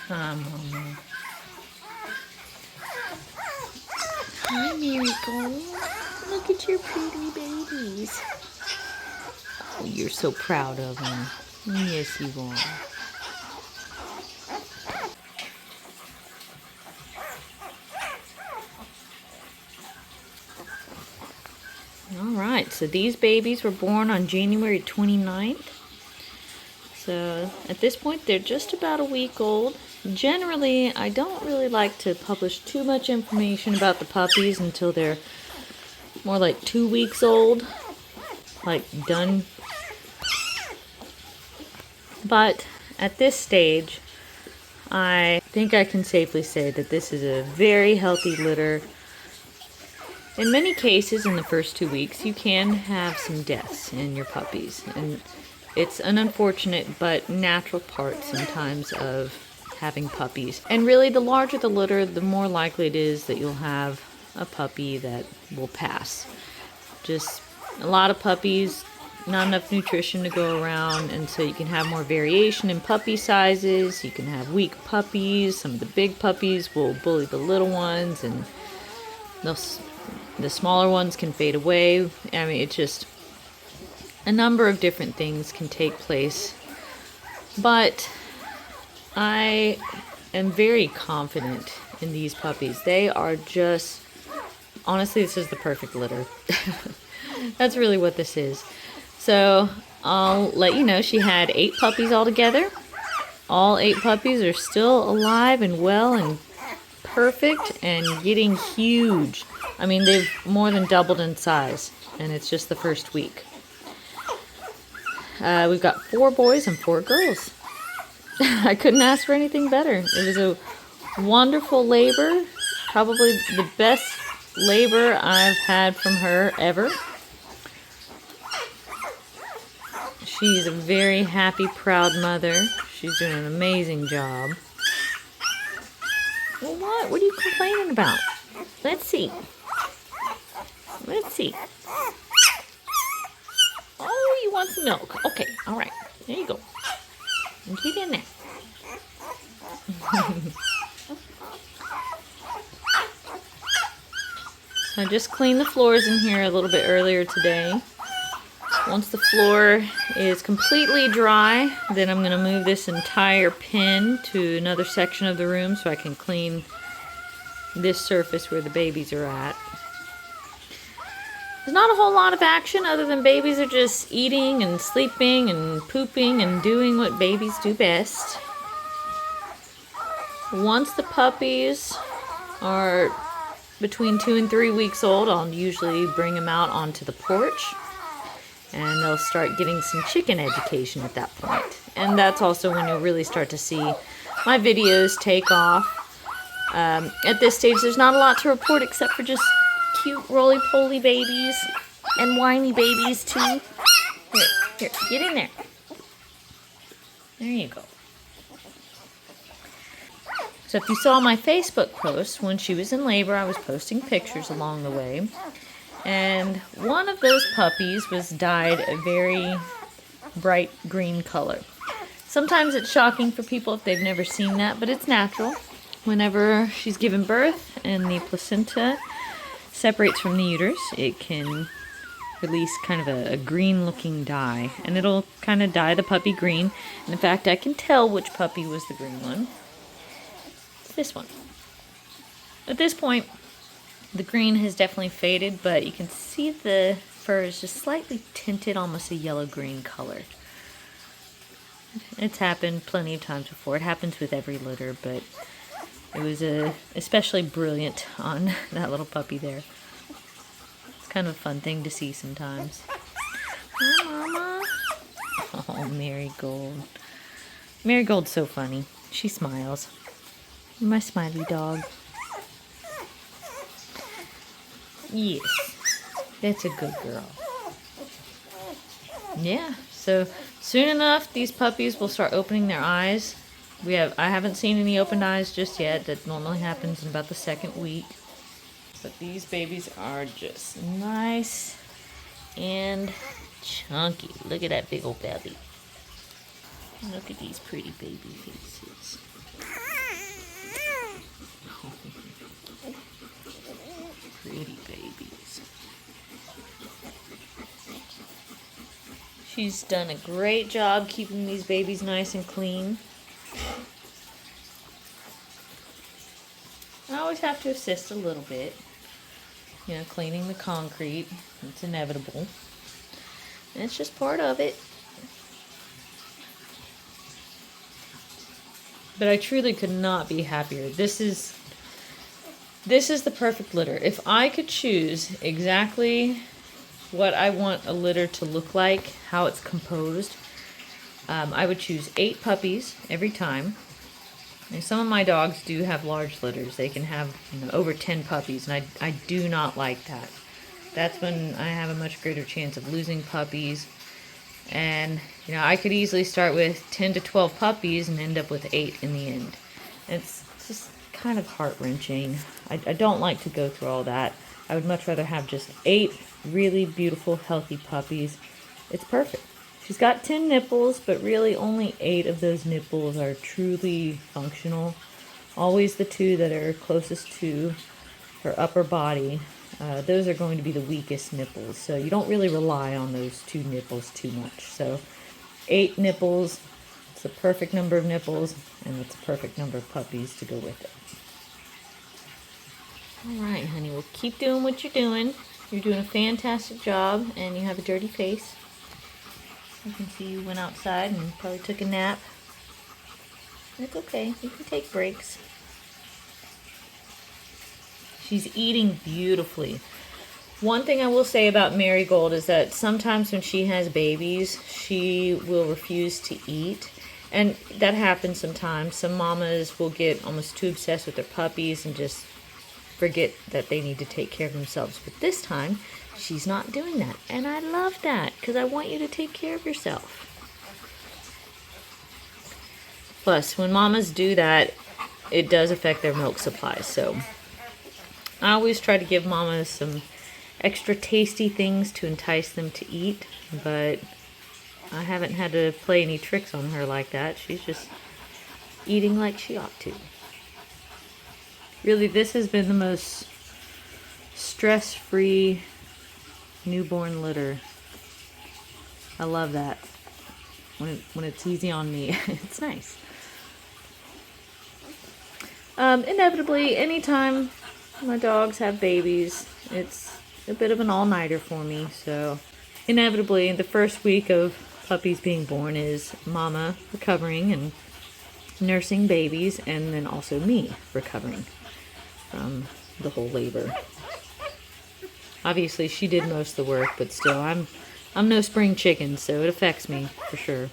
Hi, Mama. Hi, Marigold. Look at your pretty babies. Oh, you're so proud of them. Yes, you are. Alright, so these babies were born on January 29th. So at this point, they're just about a week old. Generally, I don't really like to publish too much information about the puppies until they're more like 2 weeks old, like done. But at this stage, I think I can safely say that this is a very healthy litter. In many cases, in the first 2 weeks, you can have some deaths in your puppies, and it's an unfortunate but natural part sometimes of having puppies. And really, the larger the litter, the more likely it is that you'll have a puppy that will pass. Just a lot of puppies, not enough nutrition to go around, and so you can have more variation in puppy sizes. You can have weak puppies. Some of the big puppies will bully the little ones, and the smaller ones can fade away. I mean, it's just a number of different things can take place. But I am very confident in these puppies. They are just, honestly, this is the perfect litter. That's really what this is. So I'll let you know she had 8 puppies altogether. All 8 puppies are still alive and well and perfect and getting huge. I mean, they've more than doubled in size, and it's just the first week. We've got 4 boys and 4 girls. I couldn't ask for anything better. It was a wonderful labor, probably the best labor I've had from her ever. She's a very happy, proud mother. She's doing an amazing job. Well, what? What are you complaining about? Let's see. Let's see. Oh, you want some milk? Okay, all right. There you go. Get in there. So I just cleaned the floors in here a little bit earlier today. Once the floor is completely dry, then I'm going to move this entire pen to another section of the room so I can clean this surface where the babies are at. There's not a whole lot of action other than babies are just eating and sleeping and pooping and doing what babies do best. Once the puppies are between 2 and 3 weeks old, I'll usually bring them out onto the porch, and they'll start getting some chicken education at that point. And that's also when you'll really start to see my videos take off. At this stage, there's not a lot to report except for just cute roly-poly babies and whiny babies too. Here, get in there. There you go. So if you saw my Facebook post, when she was in labor, I was posting pictures along the way. And one of those puppies was dyed a very bright green color. Sometimes it's shocking for people if they've never seen that, but it's natural. Whenever she's given birth and the placenta separates from the uterus, it can release kind of a green-looking dye, and it'll kind of dye the puppy green. And in fact, I can tell which puppy was the green one. It's this one. At this point, the green has definitely faded, but you can see the fur is just slightly tinted, almost a yellow-green color. It's happened plenty of times before. It happens with every litter, but it was especially brilliant on that little puppy there. It's kind of a fun thing to see sometimes. Hi, Mama. Oh, Marigold. Marigold's so funny. She smiles. You're my smiley dog. Yes, that's a good girl. Yeah, so soon enough, these puppies will start opening their eyes. I haven't seen any opened eyes just yet. That normally happens in about the 2nd week. But these babies are just nice and chunky. Look at that big old belly. Look at these pretty baby faces. She's done a great job keeping these babies nice and clean. I always have to assist a little bit. You know, cleaning the concrete. It's inevitable. And it's just part of it. But I truly could not be happier. This is the perfect litter. If I could choose exactly what I want a litter to look like, how it's composed, I would choose 8 puppies every time. And some of my dogs do have large litters. They can have, you know, over 10 puppies, and I do not like that. That's when I have a much greater chance of losing puppies. And, you know, I could easily start with 10 to 12 puppies and end up with 8 in the end. It's just kind of heart-wrenching. I don't like to go through all that. I would much rather have just 8 really beautiful, healthy puppies. It's perfect. She's got 10 nipples, but really only 8 of those nipples are truly functional. Always the 2 that are closest to her upper body. Those are going to be the weakest nipples, so you don't really rely on those 2 nipples too much. So 8 nipples, it's the perfect number of nipples, and it's a perfect number of puppies to go with it. Alright, honey, well, keep doing what you're doing. You're doing a fantastic job, and you have a dirty face. I can see you went outside and probably took a nap. It's okay, you can take breaks. She's eating beautifully. One thing I will say about Marigold is that sometimes when she has babies, she will refuse to eat. And that happens sometimes. Some mamas will get almost too obsessed with their puppies and just forget that they need to take care of themselves. But this time, she's not doing that. And I love that, because I want you to take care of yourself. Plus, when mamas do that, it does affect their milk supply. So I always try to give mamas some extra tasty things to entice them to eat, but I haven't had to play any tricks on her like that. She's just eating like she ought to. Really, this has been the most stress-free newborn litter. I love that. When it's easy on me, it's nice. Inevitably, anytime my dogs have babies, it's a bit of an all-nighter for me. So inevitably, the first week of puppies being born is mama recovering and nursing babies, and then also me recovering from the whole labor. Obviously, she did most of the work, but still, I'm no spring chicken, so it affects me for sure.